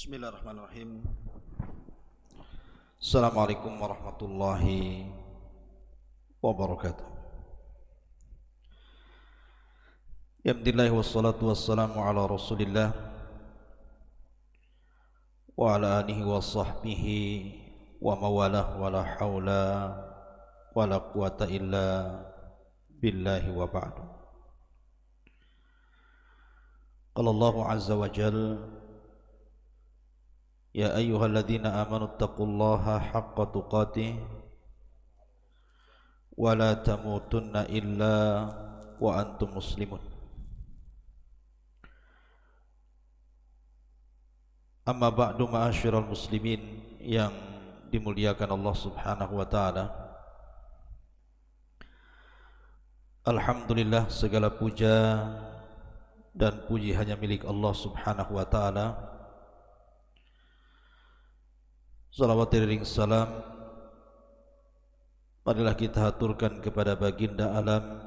Bismillahirrahmanirrahim. Assalamualaikum warahmatullahi wabarakatuh. Alhamdulillah wassalatu wassalamu ala Rasulillah wa ala alihi wa sahbihi wa mawalah wa la hawla wa la quwata illa billahi wa ba'du. Qala Allahu azza wa jalla: Ya ayyuhalladzina amanu taqullaha haqqa tuqatih wa la tamutunna illa wa antum muslimun. Amma ba'du, ma'asyiral muslimin yang dimuliakan Allah Subhanahu wa taala. Alhamdulillah, segala puja dan puji hanya milik Allah Subhanahu wa taala. Salawat dan salam marilah kita haturkan kepada baginda alam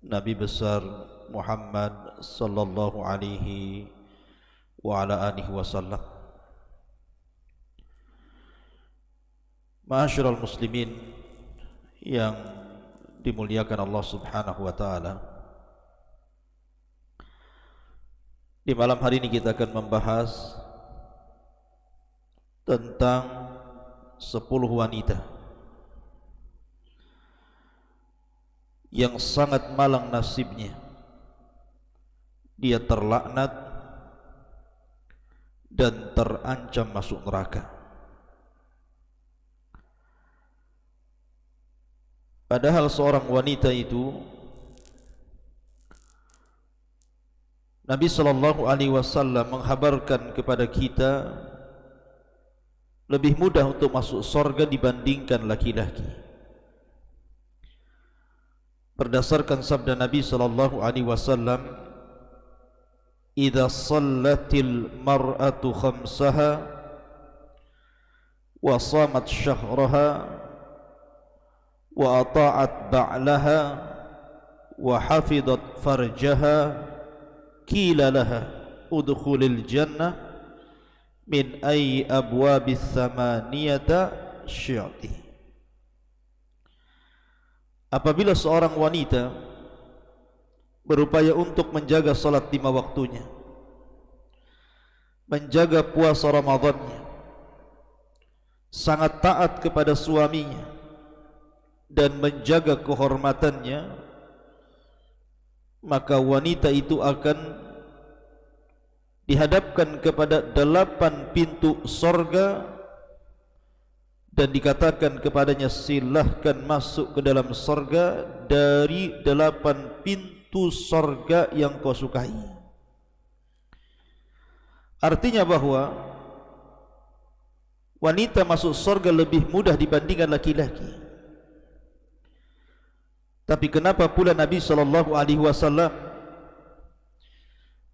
Nabi besar Muhammad sallallahu alaihi wa ala alihi wasallam. Ma'asyiral muslimin yang dimuliakan Allah Subhanahu wa taala. Di malam hari ini kita akan membahas tentang 10 wanita yang sangat malang nasibnya. Dia terlaknat dan terancam masuk neraka. Padahal seorang wanita itu Nabi sallallahu alaihi wasallam menghabarkan kepada kita lebih mudah untuk masuk surga dibandingkan laki-laki. Berdasarkan sabda Nabi sallallahu alaihi wasallam, "Idza shallatil mar'atu khamsaha wa shamat syahraha wa ata'at ba'laha wa hafizat farjaha, qila laha udkhulil jannah min ayyi abwabis samaniyata syi'ati." Apabila seorang wanita berupaya untuk menjaga salat 5 waktunya, menjaga puasa Ramadannya, sangat taat kepada suaminya dan menjaga kehormatannya, maka wanita itu akan dihadapkan kepada 8 pintu sorga dan dikatakan kepadanya, silahkan masuk ke dalam sorga dari 8 pintu sorga yang kau sukai. Artinya bahwa wanita masuk sorga lebih mudah dibandingkan laki-laki. Tapi kenapa pula Nabi SAW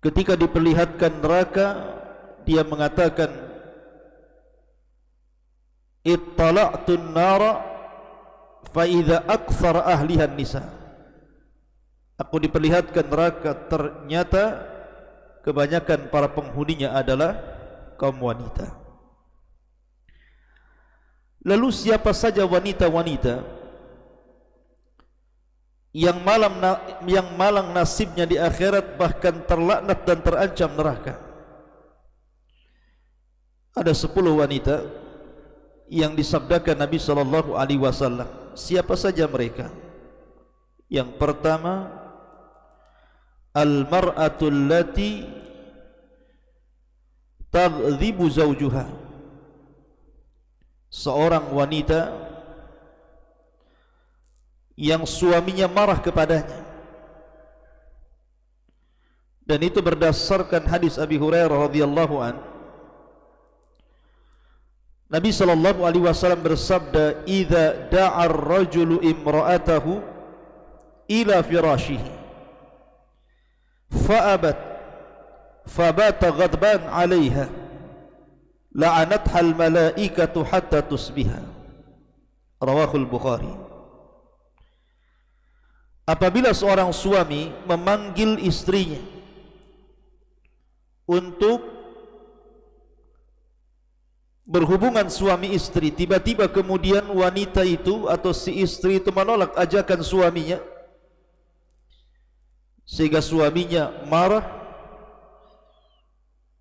ketika diperlihatkan neraka, dia mengatakan, ittala'tun nara fa idza aktsara ahliha nisa. Aku diperlihatkan neraka, ternyata kebanyakan para penghuninya adalah kaum wanita. Lalu siapa saja wanita-wanita yang malang nasibnya di akhirat, bahkan terlaknat dan terancam neraka? Ada 10 wanita yang disabdakan Nabi sallallahu alaihi wasallam. Siapa saja mereka? Yang pertama, al-mar'atul lati tadhibu zawjuha. Seorang wanita yang suaminya marah kepadanya, dan itu berdasarkan hadis Abi Hurairah radhiyallahu an. Nabi sallallahu alaihi wasallam bersabda, "Idza da'a ar-rajulu imra'atahu ila firashihi fa'abat fabata ghadban 'alayha la'anatha al-malaikatu hatta tusbiha." Rawahul Bukhari. Apabila seorang suami memanggil istrinya untuk berhubungan suami istri, tiba-tiba kemudian wanita itu atau si istri itu menolak ajakan suaminya, sehingga suaminya marah,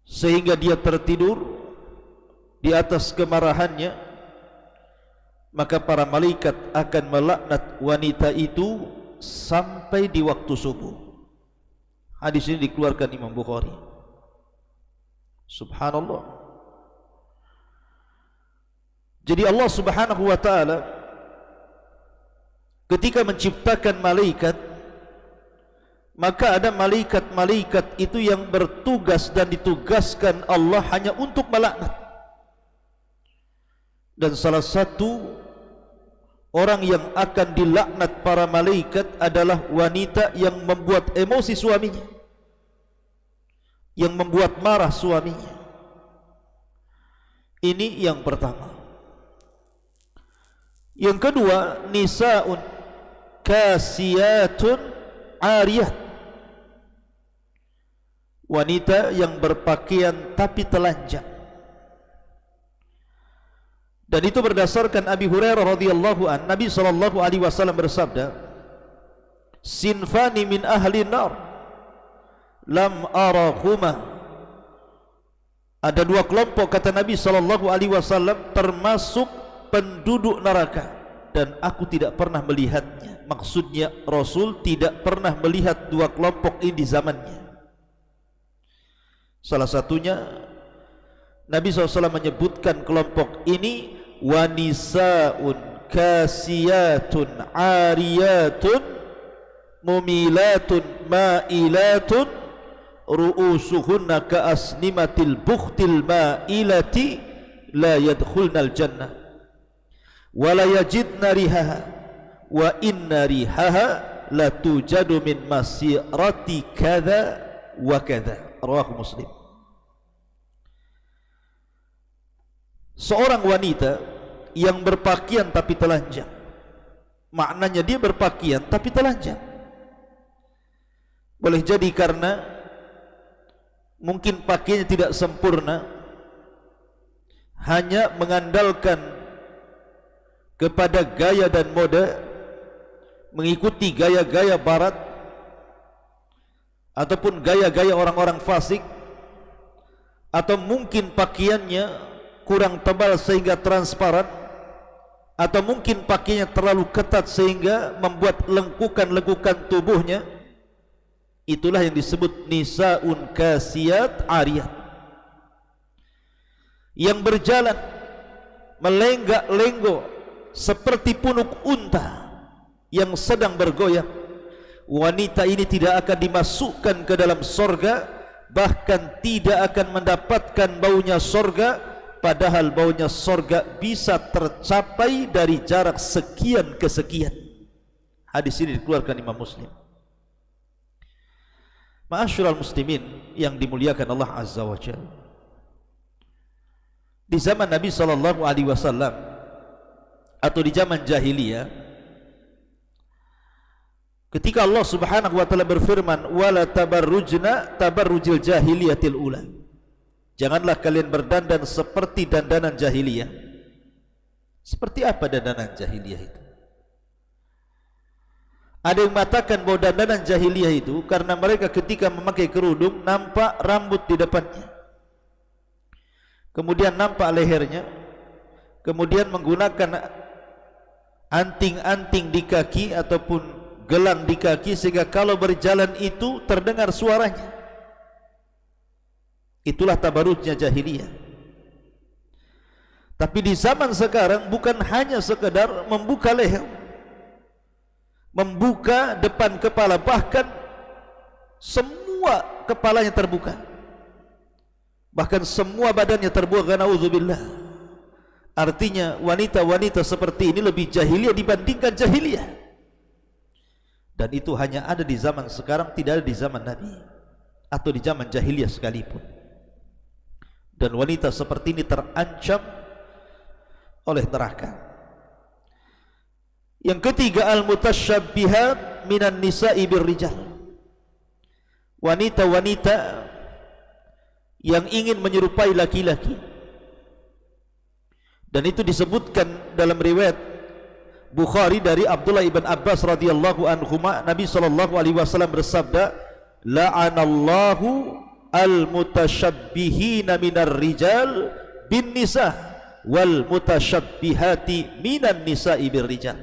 sehingga dia tertidur di atas kemarahannya, maka para malaikat akan melaknat wanita itu sampai di waktu subuh. Hadis ini dikeluarkan Imam Bukhari. Subhanallah. Jadi Allah Subhanahu wa ta'ala ketika menciptakan malaikat, maka ada malaikat-malaikat itu yang bertugas dan ditugaskan Allah hanya untuk melaknat. Dan salah satu orang yang akan dilaknat para malaikat adalah wanita yang membuat emosi suaminya, yang membuat marah suaminya. Ini yang pertama. Yang kedua, nisaun kasiyatun ariyah, wanita yang berpakaian tapi telanjang. Dan itu berdasarkan Abi Hurairah radhiyallahu an, Nabi sallallahu alaihi wasallam bersabda, sinfani min ahli nar lam arahuma. Ada dua kelompok, kata Nabi sallallahu alaihi wasallam, termasuk penduduk neraka, dan aku tidak pernah melihatnya. Maksudnya Rasul tidak pernah melihat dua kelompok ini di zamannya. Salah satunya Nabi SAW menyebutkan kelompok ini, wanisaun kasiyatun ariyatun mumilatun ma'ilatun ru'usuhunna ka'asnimatil bukhtil ma'ilati la yadkhulnal jannah wa la yajidna rihaha wa inna rihaha la tujadu min masirati kadha wa kadha. Rawahu Muslim. Seorang wanita yang berpakaian tapi telanjang, maknanya dia berpakaian tapi telanjang. Boleh jadi karena mungkin pakaiannya tidak sempurna, hanya mengandalkan kepada gaya dan mode, mengikuti gaya-gaya barat ataupun gaya-gaya orang-orang fasik, atau mungkin pakaiannya kurang tebal sehingga transparan, atau mungkin pakaiannya terlalu ketat sehingga membuat lengkukan-lengkukan tubuhnya. Itulah yang disebut nisaun kasiyat ariyat, yang berjalan melenggak-lenggok seperti punuk unta yang sedang bergoyang. Wanita ini tidak akan dimasukkan ke dalam sorga, bahkan tidak akan mendapatkan baunya sorga, padahal baunya sorga bisa tercapai dari jarak sekian ke sekian. Hadis ini dikeluarkan Imam Muslim. Ma'asyiral muslimin yang dimuliakan Allah Azza wa Jalla, di zaman Nabi sallallahu alaihi wasallam atau di zaman jahiliyah, ketika Allah Subhanahu wa taala berfirman, wala tabarrujna tabarrujil jahiliyatil ula, janganlah kalian berdandan seperti dandanan jahiliyah. Seperti apa dandanan jahiliyah itu? Ada yang mengatakan bahwa dandanan jahiliyah itu karena mereka ketika memakai kerudung nampak rambut di depannya, kemudian nampak lehernya, kemudian menggunakan anting-anting di kaki ataupun gelang di kaki, sehingga kalau berjalan itu terdengar suaranya. Itulah tabarujnya jahiliyah. Tapi di zaman sekarang bukan hanya sekedar membuka leher, membuka depan kepala, bahkan semua kepalanya terbuka, bahkan semua badannya terbuka. Na'udzubillah. Artinya wanita-wanita seperti ini lebih jahiliyah dibandingkan jahiliyah. Dan itu hanya ada di zaman sekarang, tidak ada di zaman Nabi atau di zaman jahiliyah sekalipun. Dan wanita seperti ini terancam oleh neraka. Yang ketiga, al-mutasyabbihat minan nisa'i birrijal, wanita-wanita yang ingin menyerupai laki-laki, Dan itu disebutkan dalam riwayat Bukhari dari Abdullah ibn Abbas radhiyallahu anhuma, Nabi sallallahu alaihi wasallam bersabda, la'anallahu al-mutasyabbihina minar rijal bin nisa wal mutasyabbihati minan nisa'i bir rijal.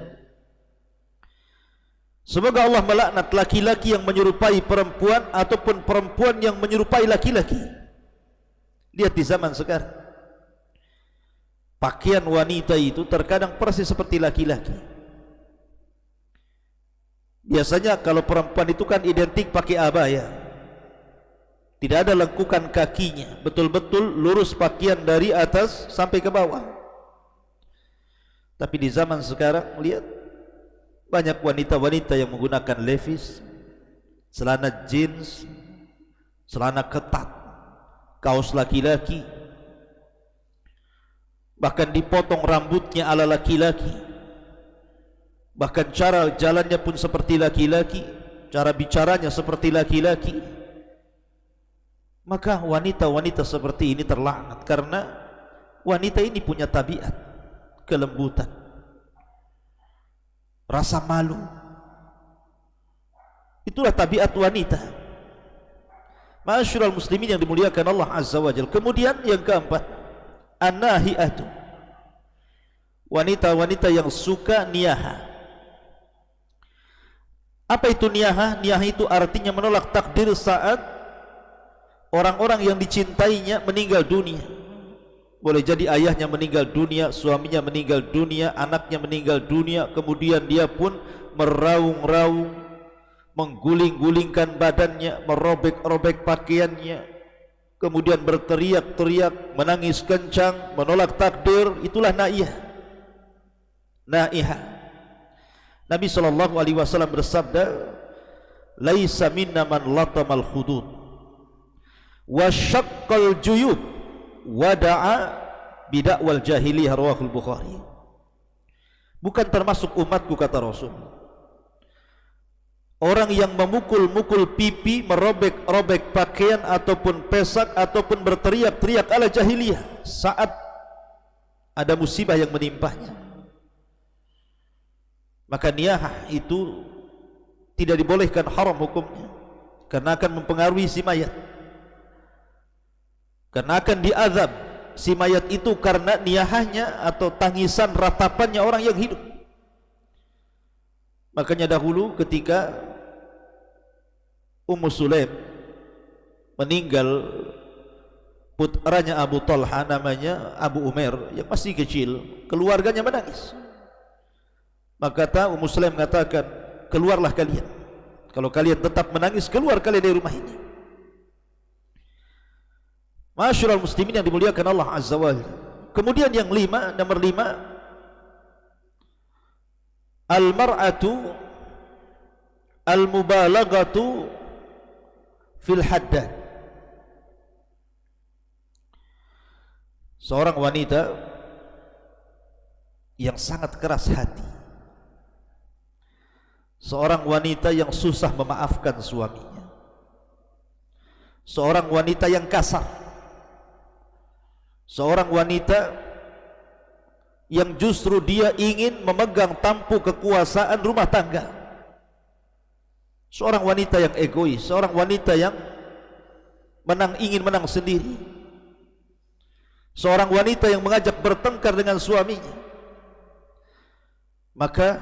Semoga Allah melaknat laki-laki yang menyerupai perempuan ataupun perempuan yang menyerupai laki-laki. Lihat di zaman sekarang, pakaian wanita itu terkadang persis seperti laki-laki. Biasanya kalau perempuan itu kan identik pakai abaya, tidak ada lengkukan kakinya, betul-betul lurus pakaian dari atas sampai ke bawah. Tapi di zaman sekarang lihat, banyak wanita-wanita yang menggunakan levis, celana jeans, celana ketat, kaos laki-laki, bahkan dipotong rambutnya ala laki-laki, bahkan cara jalannya pun seperti laki-laki, cara bicaranya seperti laki-laki. Maka wanita-wanita seperti ini terlaknat, karena wanita ini punya tabiat kelembutan, rasa malu. Itulah tabiat wanita. Ma'asyiral muslimin yang dimuliakan Allah Azza wa Jalla. Kemudian yang keempat, an-nahi'atu, wanita-wanita yang suka niyaha. Apa itu niyaha? Niyaha itu artinya menolak takdir saat orang-orang yang dicintainya meninggal dunia. Boleh jadi ayahnya meninggal dunia, suaminya meninggal dunia, anaknya meninggal dunia, kemudian dia pun meraung-raung, mengguling-gulingkan badannya, merobek-robek pakaiannya, kemudian berteriak-teriak, menangis kencang, menolak takdir. Itulah naiyah. Naihah. Nabi SAW bersabda, laisa minna man latamal khudud wa syaqqal juyub wada'a bidakwal jahiliyah, rawahul Bukhari. Bukan termasuk umatku, kata Rasul, orang yang memukul-mukul pipi, merobek-robek pakaian ataupun pesak ataupun berteriak-teriak ala jahiliyah saat ada musibah yang menimpahnya. Maka niyahah itu tidak dibolehkan, haram hukumnya, karena akan mempengaruhi si mayat, karena akan diazab si mayat itu karena niyahahnya atau tangisan ratapannya orang yang hidup. Makanya dahulu ketika Ummu Sulaim meninggal, putranya Abu Talha namanya Abu Umair yang masih kecil, keluarganya menangis. Maka kata Ummu Sulaim mengatakan, keluarlah kalian. Kalau kalian tetap menangis, keluar kalian dari rumah ini. Ma'asyiral muslimin yang dimuliakan Allah Azza wa Jalla. Kemudian yang nomor lima, al-mar'atu al-mubalaghatu fil haddad. Seorang wanita yang sangat keras hati, seorang wanita yang susah memaafkan suaminya, seorang wanita yang kasar, seorang wanita yang justru dia ingin memegang tampuk kekuasaan rumah tangga, seorang wanita yang egois, seorang wanita yang ingin menang sendiri, seorang wanita yang mengajak bertengkar dengan suaminya. Maka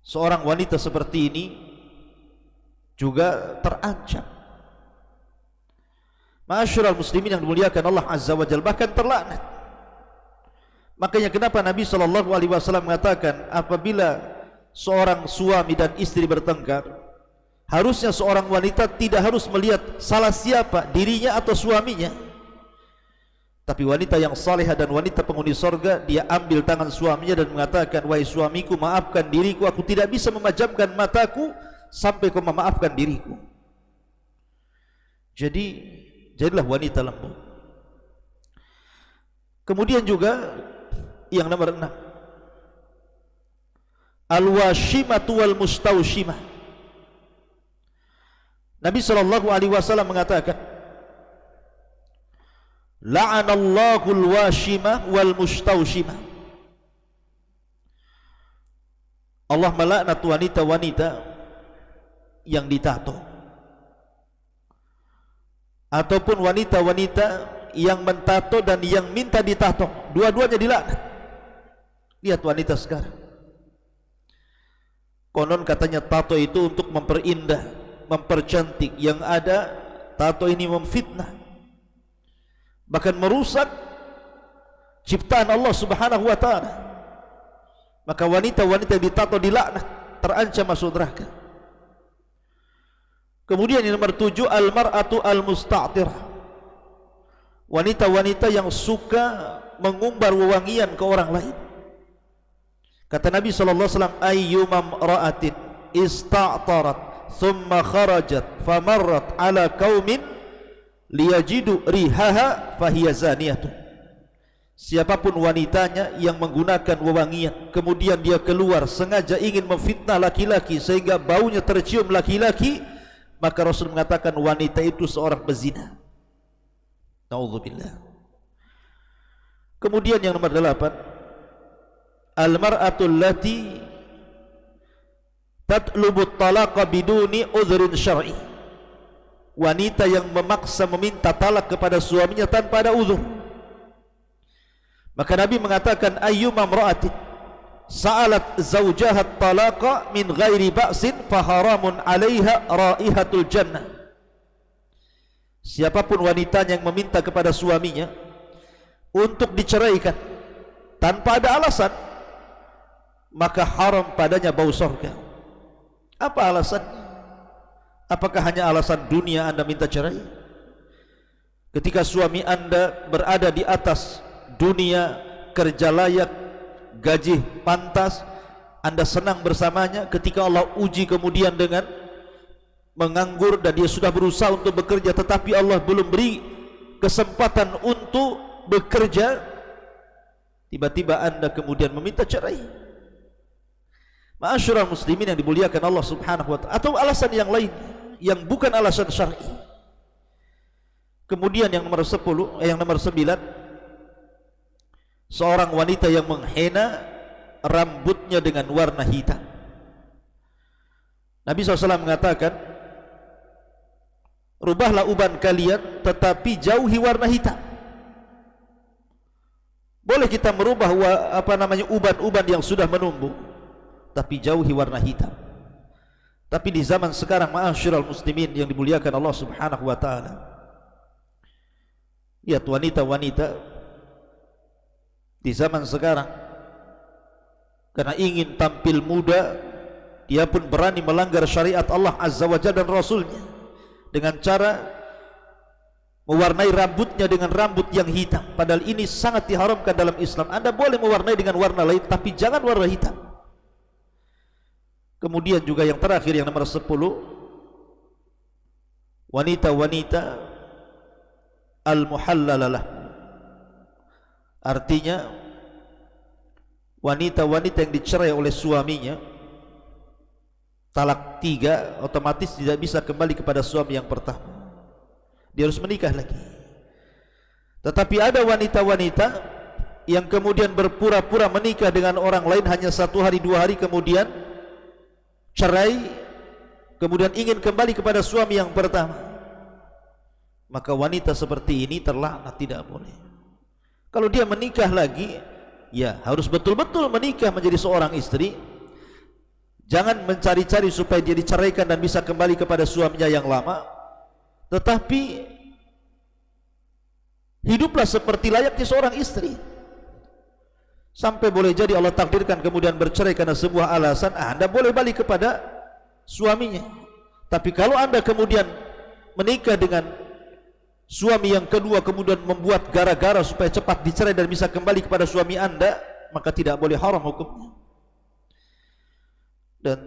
seorang wanita seperti ini juga terancam. Ma'asyiral muslimin yang dimuliakan Allah Azza wa Jalla, bahkan terlaknat. Makanya kenapa Nabi SAW mengatakan, apabila seorang suami dan istri bertengkar, harusnya seorang wanita tidak harus melihat salah siapa, dirinya atau suaminya, tapi wanita yang salihah dan wanita penghuni sorga, dia ambil tangan suaminya dan mengatakan, wahai suamiku, maafkan diriku, aku tidak bisa memejamkan mataku sampai kau memaafkan diriku. Jadilah wanita lembut. Kemudian juga yang nomor 6, al-washimatu wal mustawshimah. Nabi SAW mengatakan, la'anallahul washimah wal mustaushimah. Allah melaknat wanita-wanita yang ditato ataupun wanita-wanita yang mentato dan yang minta ditato, dua-duanya dilaknat. Lihat wanita sekarang, konon katanya tato itu untuk memperindah, mempercantik, yang ada tato ini memfitnah, bahkan merusak ciptaan Allah Subhanahu wa ta'ala. Maka wanita-wanita yang ditato dilaknat, terancam masuk neraka. Kemudian yang nomor 7, al-mar'atu al-musta'tirah, wanita-wanita yang suka mengumbar wewangian ke orang lain. Kata Nabi SAW, ayyumam ra'atin ista'tarat thumma kharajat famarrat ala qaumin liyajidu rihaha fahiya zaniyatu. Siapapun wanitanya yang menggunakan wewangian, kemudian dia keluar sengaja ingin memfitnah laki-laki sehingga baunya tercium laki-laki, maka Rasul mengatakan wanita itu seorang pezina. Na'udzubillah. Kemudian yang nomor 8, al-mar'atul lati tatlubut talaqa biduni udhrin syar'i, wanita yang memaksa meminta talak kepada suaminya tanpa ada uzur. Maka Nabi mengatakan ayyuma imra'atin sa'alat zawjaha talaqa min ghairi ba'sin faharamun 'alaiha raihatul jannah. Siapapun wanitanya yang meminta kepada suaminya untuk diceraikan tanpa ada alasan, maka haram padanya bau surga. Apa alasannya? Apakah hanya alasan dunia Anda minta cerai? Ketika suami Anda berada di atas dunia, kerja layak, gaji pantas, Anda senang bersamanya. Ketika Allah uji kemudian dengan menganggur dan dia sudah berusaha untuk bekerja tetapi Allah belum beri kesempatan untuk bekerja, tiba-tiba Anda kemudian meminta cerai. Ma'asyiral muslimin yang dimuliakan Allah Subhanahu wa ta'ala, atau alasan yang lain yang bukan alasan syar'i. Kemudian yang nomor 10, yang nomor 9, seorang wanita yang menghena rambutnya dengan warna hitam. Nabi SAW mengatakan, rubahlah uban kalian tetapi jauhi warna hitam. Boleh kita merubah uban-uban yang sudah menumbuh, tapi jauhi warna hitam. Tapi di zaman sekarang, ma'asyiral muslimin yang dimuliakan Allah Subhanahu wa ta'ala, lihat wanita-wanita di zaman sekarang, karena ingin tampil muda, dia pun berani melanggar syariat Allah Azza wa Jalla dan Rasulnya dengan cara mewarnai rambutnya dengan rambut yang hitam. Padahal ini sangat diharamkan dalam Islam. Anda boleh mewarnai dengan warna lain, tapi jangan warna hitam. Kemudian juga yang terakhir, yang nomor 10, wanita-wanita al-muhallalalah, artinya wanita-wanita yang dicerai oleh suaminya talak 3, otomatis tidak bisa kembali kepada suami yang pertama, dia harus menikah lagi. Tetapi ada wanita-wanita yang kemudian berpura-pura menikah dengan orang lain hanya 1 hari 2 hari kemudian cerai, kemudian ingin kembali kepada suami yang pertama. Maka wanita seperti ini terlaknat, tidak boleh. Kalau dia menikah lagi, ya harus betul-betul menikah menjadi seorang istri. Jangan mencari-cari supaya dia diceraikan dan bisa kembali kepada suaminya yang lama, tetapi hiduplah seperti layaknya seorang istri. Sampai boleh jadi Allah takdirkan kemudian bercerai karena sebuah alasan, Anda boleh balik kepada suaminya. Tapi kalau Anda kemudian menikah dengan suami yang kedua, kemudian membuat gara-gara supaya cepat dicerai dan bisa kembali kepada suami Anda, maka tidak boleh, haram hukumnya. Dan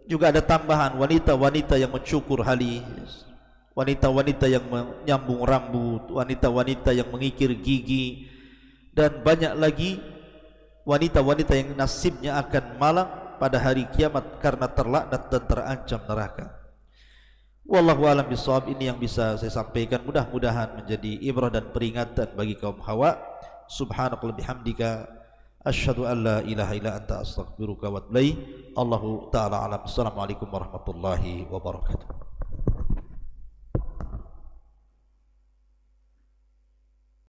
juga ada tambahan, wanita-wanita yang mencukur halis, wanita-wanita yang menyambung rambut, wanita-wanita yang mengikir gigi, dan banyak lagi wanita-wanita yang nasibnya akan malang pada hari kiamat karena terlaknat dan terancam neraka. Wallahu a'lam bishawab. Ini yang bisa saya sampaikan, mudah-mudahan menjadi ibrah dan peringatan bagi kaum hawa. Subhanakallahumma bihamdika asyhadu an la ilaha illa anta astaghfiruka wa atubu ilaik. Allahu taala alam. Assalamualaikum warahmatullahi wabarakatuh.